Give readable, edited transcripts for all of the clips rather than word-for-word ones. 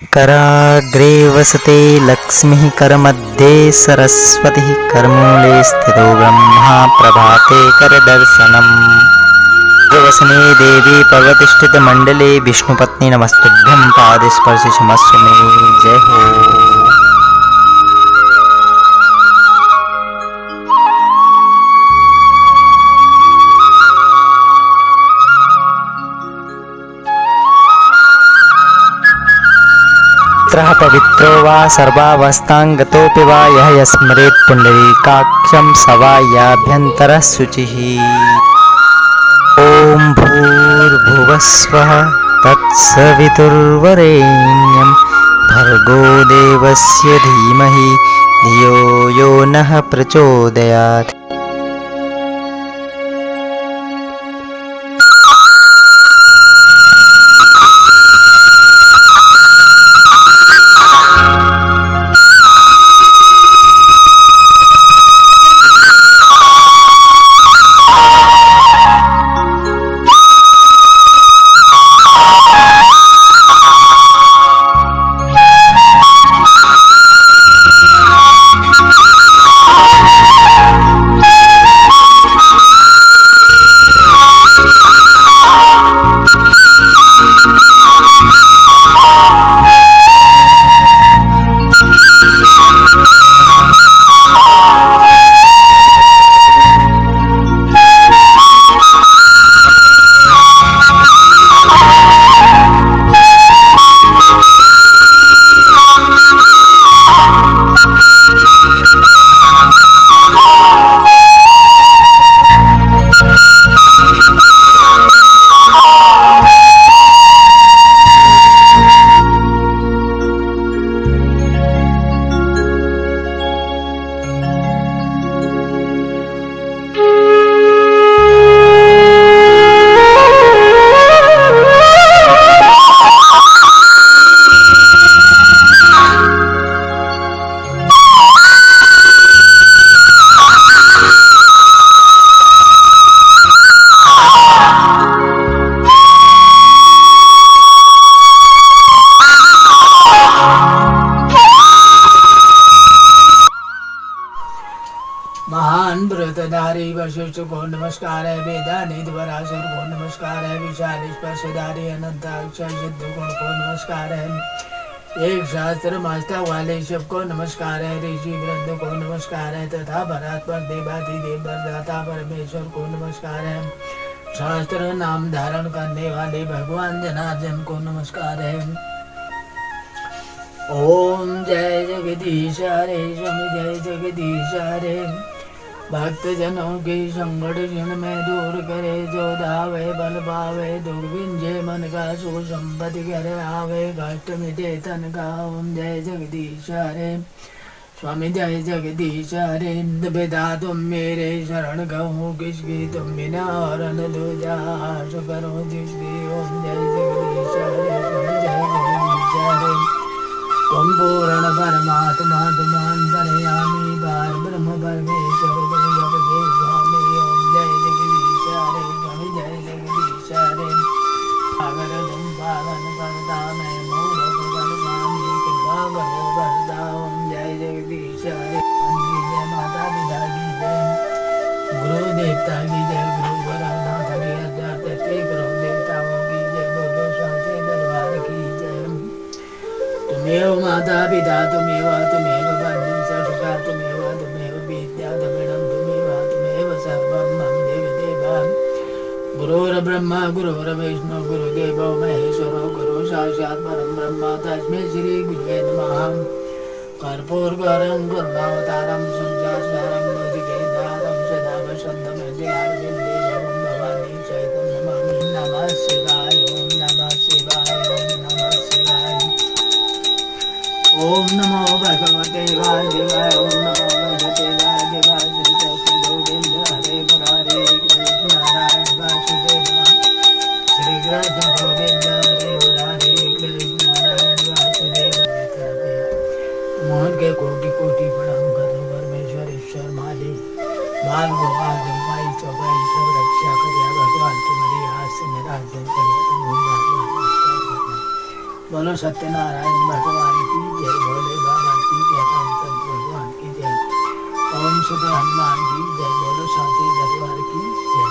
कराग्रे वसते लक्ष्मीः करमध्ये सरस्वती करमूले स्थितो ब्रह्मा प्रभाते करदर्शनम्। वसने देवी पर्वतिष्ठितमण्डले विष्णुपत्नी नमस्तुभ्यं पादस्पर्शि क्षमस्व मे। जय हो। पवित्रो वा सर्वावस्थांगतोऽपि वा यः यस्मरेत् पुण्डरीकाक्षं स वा याभ्यन्तरः शुचिः। ॐ भूर्भुवस्वः तत्सवितुर्वरेण्यं भर्गो देवस्य धीमहि धियो यो नः प्रचोदयात्। महान व्रतधारी वशिष्ठ को नमस्कार है। वेदानिध पराशर को नमस्कार है। विशाल स्पर्शधारी अनंत अक्षय सिद्ध गुण को नमस्कार है। एक शास्त्र मास्टर वाले शिव को नमस्कार है। ऋषि वृंद को नमस्कार है तथा परात्पर देवाधिदेव वरदाता परमेश्वर को नमस्कार है। शास्त्र नाम धारण करने वाले भगवान जनार्दन को नमस्कार है। ओम जय जगदीश हरे स्वामी जय जगदीश हरे। भक्त जनों की संकट क्षण में दूर करे जो धावे बल पावे दुख विंजे मन का सुख संपत्ति करे आवे कष्ट मिटे तन का। ओम जय जगदीश हरे स्वामी जय जगदीश हरे। पिता तुम मेरे शरण गहो किसकी तुम बिना और न दूजा आश करो जिसकी। ओम जय जगदीश हरे स्वामी जय जगदीश हरे। तुम पूर्ण परमात्मा तुम अंतर्यामी पार ब्रह्म परमेश्वर तुम जगदे स्वामी। ओम जय जगदीश हरे स्वामी जय जगदीश हरे। अगर तुम पावन करता मैं मूढ़ स्वामी कृपा करो बरदा। ओम जय जगदीश हरे। जय माता पिता की जय गुरु देवता की जय गुरु वरनाथ की हजार गुरु देवताओं की जय बोलो साचे दरबार की जय। तुमेव माता पिता तुमेव बंधु सखा तुमेव विद्या द्रविणं तुमेव सर्वं मम देवदेवा। गुरुर्ब्रह्मा गुरुर्विष्णु गुरुदेवो महेश्वरो गुरु साक्षात् परं ब्रह्म तस्मै श्री गुरुवे नमः। कर्पूरगौरं करुणावतारं संसारसारं भुजगेन्द्रहारं सदा वसन्तं हृदये अरविन्देशं भवानी सहितं नमामि। नमः शिवाय ओम नमः शिवाय ओम नमः शिवाय। ओम नमो भगवते वासुदेवाय ओम नमो भगवते वासुदेवाय। श्री कृष्ण गोविंद हरे मुरारे कृष्ण नारायण वासुदेव। श्री कृष्ण गोविंद हरे मुरारे कृष्ण नारायण वासुदेव। मोहन के कोटि कोटि प्रणाम करो परमेश्वर ईश्वर माली बाल गोपाल गोपाई चौपाई सब रक्षा करिया भगवान तुम्हारी हाथ से मेरा अर्जुन करिया तुम बोलो सत्यनारायण भगवान की जय, भोले बाबा की जय, रामचंद्र भगवान की जय, ओम सुध हनुमान की जय, बोलो शांति दरबार की जय।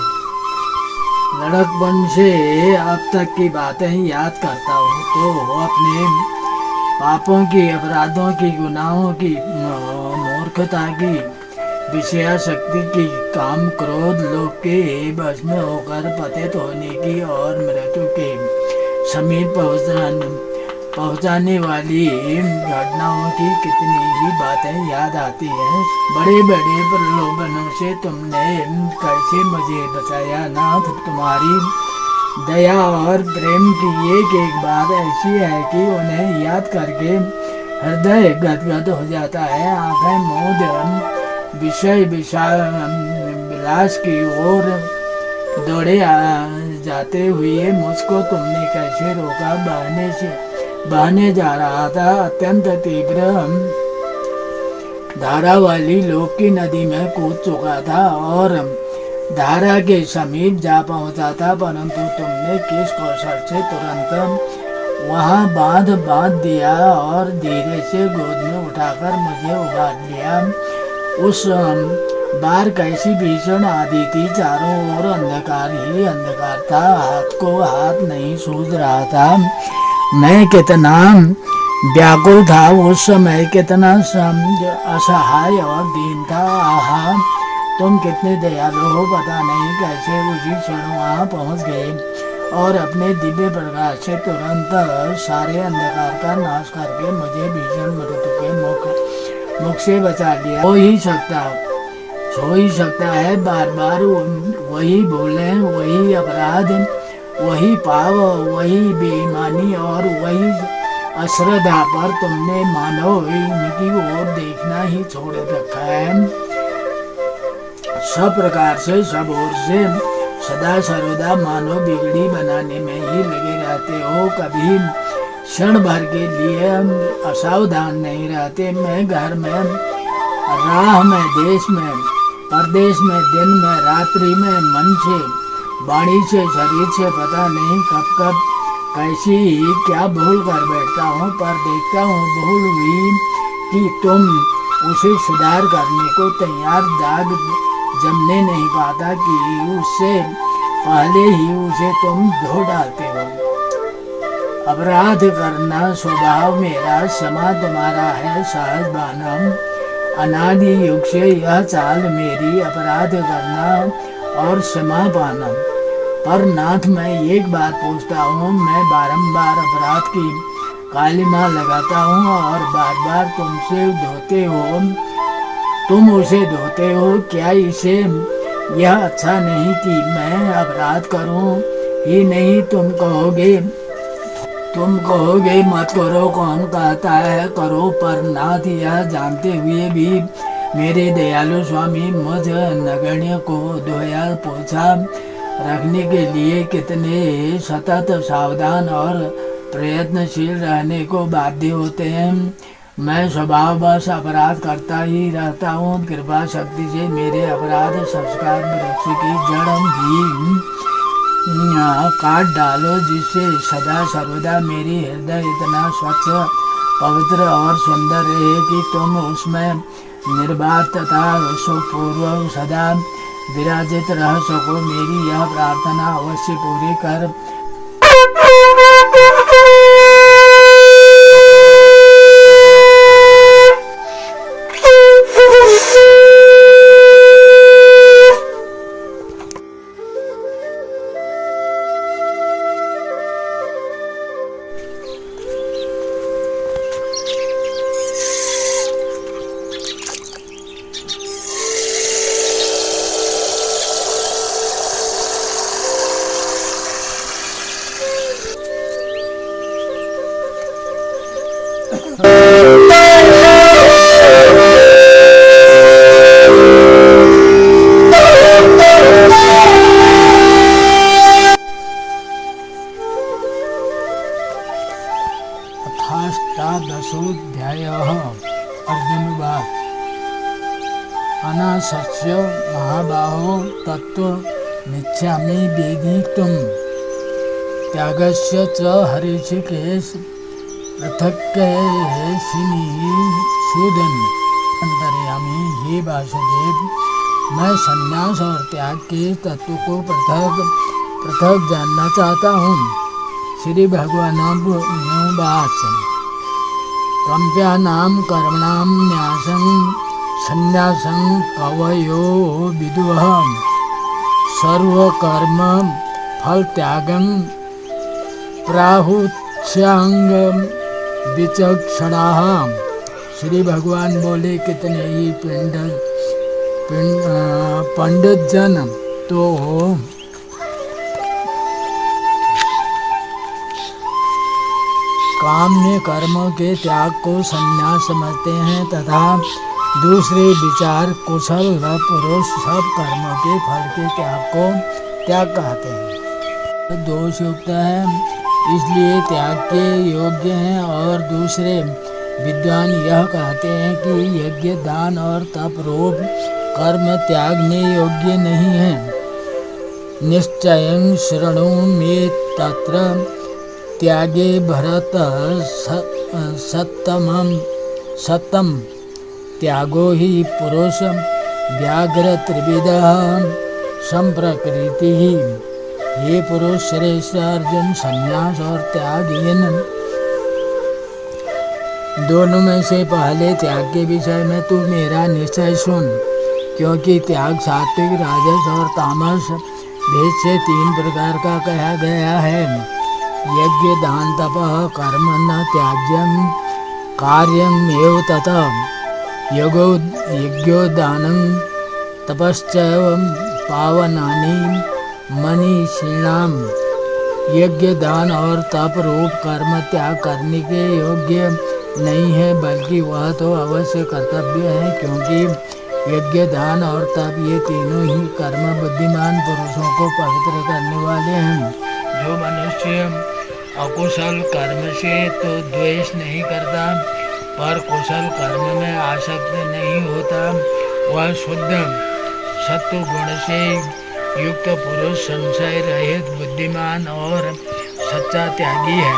लड़कपन से अब तक की बातें याद करता हूँ तो अपने पापों की, अपराधों की, गुनाहों की, मूर्खता की, विषया शक्ति की, काम क्रोध लोभ के बस में होकर पतित होने की और मृत्यु के समीप पहुंचाने वाली घटनाओं की कितनी ही बातें याद आती हैं। बड़े बड़े प्रलोभनों से तुमने कैसे मुझे बचाया नाथ। तुम्हारी दया और प्रेम की एक एक बात ऐसी है कि उन्हें याद करके हृदय गदगद हो जाता है। आंखें मूंद विषय विलास की ओर दौड़े जाते हुए मुझको तुमने कैसे रोका। बहने जा रहा था अत्यंत तीव्र धारा वाली लोक की नदी में कूद चुका था और धारा के समीप जा पहुंचा था, परंतु तुमने किस कौशल से तुरंत वहां बांध दिया और धीरे से गोद में उठाकर मुझे उबार लिया। उस बार कैसी भीषण आंधी थी, चारों ओर अंधकार ही अंधकार था, हाथ को हाथ नहीं सूझ रहा था। मैं कितना व्याकुल था उस समय, कितना असहाय और दीन था। आहा, तुम कितने दयालु हो, पता नहीं कैसे उसी क्षण वहाँ पहुँच गए और अपने दिव्य प्रकाश से तुरंत सारे अंधकार का नाश करके मुझे भीषण मृत्यु के मुख से बचा लिया। हो ही सकता है बार बार वही भूलें, वही अपराध, वही पाप, वही बेईमानी और वही अश्रद्धा पर तुमने मानव इनकी ओर देखना ही छोड़ रखा है। सब प्रकार से, सब ओर से सदा सर्वदा मानव बिगड़ी बनाने में ही लगे रहते हो। कभी क्षण भर के लिए असावधान नहीं रहते। मैं घर में, राह में, देश में, परदेश में, दिन में, रात्रि में, मन से, वाणी से, शरीर से पता नहीं कब कैसी क्या भूल कर बैठता हूँ, पर देखता हूँ भूल हुई कि तुम उसे सुधार करने को तैयार, दाग जमने नहीं पाता कि उससे पहले ही उसे तुम धो डालते हो। अपराध करना स्वभाव मेरा, क्षमा तुम्हारा है सहज बानम। अनादि युग से यह चाल मेरी, अपराध करना और क्षमा पाना। पर नाथ, मैं एक बात पूछता हूँ, मैं बारंबार अपराध की कालिमा लगाता हूँ और बार बार तुम उसे धोते हो। क्या इसे यह अच्छा नहीं कि मैं अपराध करूँ ही नहीं? तुम कहोगे मत करो, कौन कहता है करो, पर नाथ यह जानते हुए भी मेरे दयालु स्वामी मुझ नगण्य को धोया पोछा रखने के लिए कितने सतत सावधान और प्रयत्नशील रहने को बाध्य होते हैं। मैं स्वभाववश अपराध करता ही रहता हूँ। कृपा शक्ति से मेरे अपराध संस्कार वृक्ष की जड़ भी काट डालो, जिससे सदा सर्वदा मेरी हृदय इतना स्वच्छ, पवित्र और सुंदर रहे कि तुम उसमें निर्बाध तथा सुखपूर्वक सदा विराजित रह सको। मेरी यह प्रार्थना अवश्य पूरी कर। अष्टादशोऽध्यायः अर्जुनवाच अनासस्य महाबाहो तत्त्वमिच्छामि वेदितुम् त्यागस्य च हृषीकेश पृथक सूदन अंतर्यामी हे वासुदेव, मैं संन्यास और त्याग के तत्व को पृथक पृथक जानना चाहता हूँ। श्री भगवान उवाच कम्प्यानां कर्मणां न्यासं संन्यासं कवयो विदुः सर्वकर्म फल त्यागं प्राहुष्याङ्ग विचक्षणाः। श्री भगवान बोले कितने ही पंडित जन तो काम्य कर्मों के त्याग को संन्यास समझते हैं तथा दूसरे विचार कुशल पुरुष सब कर्मों के फल के त्याग को त्याग कहते हैं। दोष युक्त है इसलिए त्याग के योग्य हैं, और दूसरे विद्वान यह कहते हैं कि यज्ञ दान और तप रूप कर्म त्यागने योग्य नहीं है। निश्चयं शृणु मे तत्र त्यागे भरत सत्तम त्यागो ही पुरुष व्याघ्र त्रिविधः संप्रकृति ही। ये पुरुष श्रेष्ठ अर्जुन, संन्यास और त्याग इन दोनों में से पहले त्याग के विषय में तू मेरा निश्चय सुन, क्योंकि त्याग सात्विक, राजस और तामस भेद से 3 प्रकार का कहा गया है। यज्ञ दान तपः कर्म न त्याज्यम कार्यम एव तथा यज्ञोदानं तपश्चैव पावनानि मनीषिणाम। यज्ञ दान और तप रूप कर्म त्याग करने के योग्य नहीं है, बल्कि वह तो अवश्य कर्तव्य है, क्योंकि यज्ञ दान और तप ये तीनों ही कर्म बुद्धिमान पुरुषों को पवित्र करने वाले हैं। जो मनुष्य अकुशल कर्म से तो द्वेष नहीं करता, पर कुशल कर्म में आसक्त नहीं होता, वह शुद्ध सत्व गुण से युक्त पुरुष संशय रहित बुद्धिमान और सच्चा त्यागी है।